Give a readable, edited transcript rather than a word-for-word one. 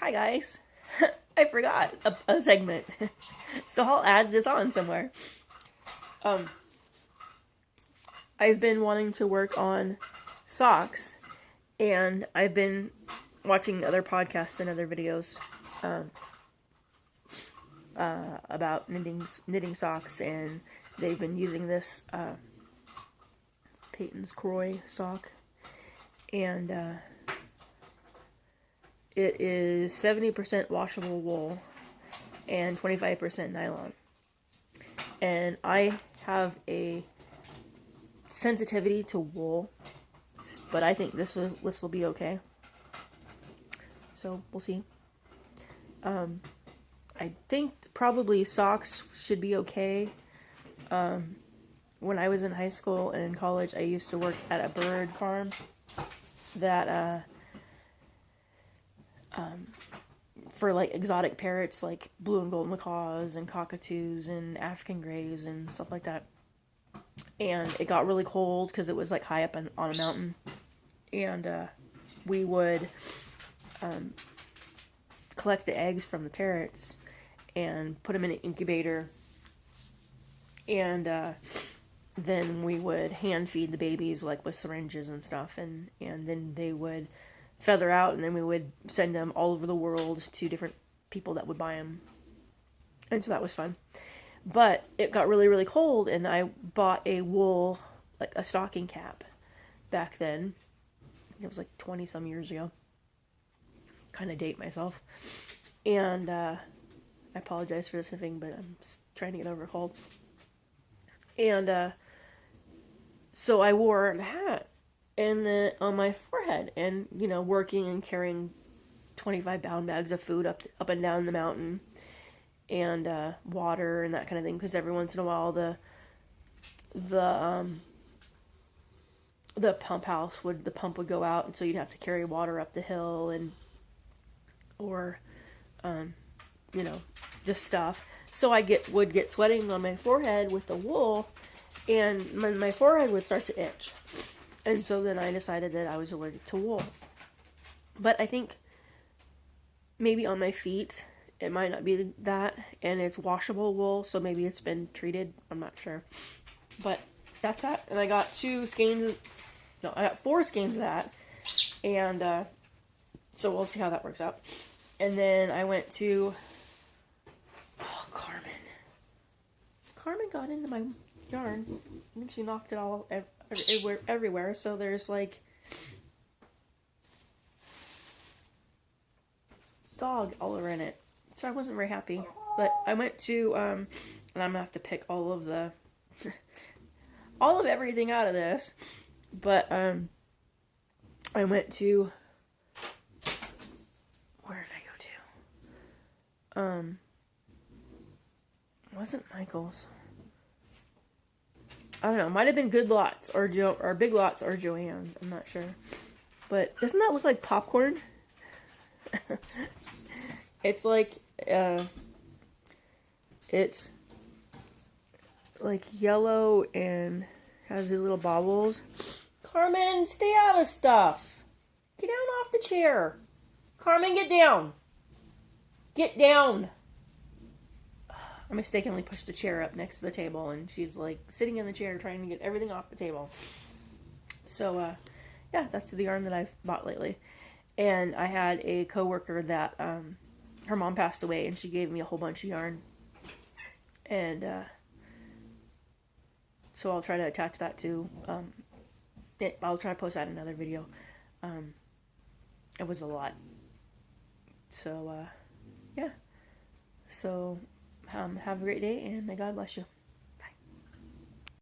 Hi guys. I forgot a segment. So I'll add this on somewhere. I've been wanting to work on socks, and I've been watching other podcasts and other videos about knitting socks, and they've been using this Peyton's Croy sock, and it is 70% washable wool and 25% nylon. And I have a sensitivity to wool, but I think this will be okay. So we'll see. I think probably socks should be okay. When I was in high school and in college, I used to work at a bird farm that for like exotic parrots like blue and gold macaws and cockatoos and African greys and stuff like that. And it got really cold because it was like high up on a mountain, and we would collect the eggs from the parrots and put them in an incubator, and then we would hand feed the babies like with syringes and stuff, and then they would feather out, and then we would send them all over the world to different people that would buy them, and so that was fun. But it got really, really cold, and I bought a wool, like a stocking cap back then. It was like 20 some years ago. Kind of date myself. And I apologize for the sniffing, but I'm trying to get over a cold. And so I wore a hat and on my forehead, and working and carrying 25-pound bags of food up and down the mountain, and water and that kind of thing, because every once in a while the pump would go out, and so you'd have to carry water up the hill, and or just stuff. So I would get sweating on my forehead with the wool, and my forehead would start to itch. And so then I decided that I was allergic to wool. But I think maybe on my feet it might not be that, and it's washable wool, so maybe it's been treated. I'm not sure. But that's that. And I got I got 4 skeins of that. And so we'll see how that works out. And then I went to Carmen. Carmen got into my yarn. I think she knocked it all everywhere. So there's like dog all over in it. So I wasn't very happy. But I went to and I'm gonna have to pick all of everything out of this. But I went to, where did I go to? It wasn't Michael's. I don't know. It might have been Good Lots or Big Lots or Joann's. I'm not sure. But doesn't that look like popcorn? It's like it's like yellow and has these little baubles. Carmen, stay out of stuff. Get down off the chair. Carmen, get down. Get down. I mistakenly pushed the chair up next to the table, and she's like sitting in the chair trying to get everything off the table. So, yeah, that's the yarn that I've bought lately. And I had a coworker that her mom passed away, and she gave me a whole bunch of yarn. And so I'll try to attach that to. I'll try to post that in another video. It was a lot. So, yeah. So, have a great day, and may God bless you.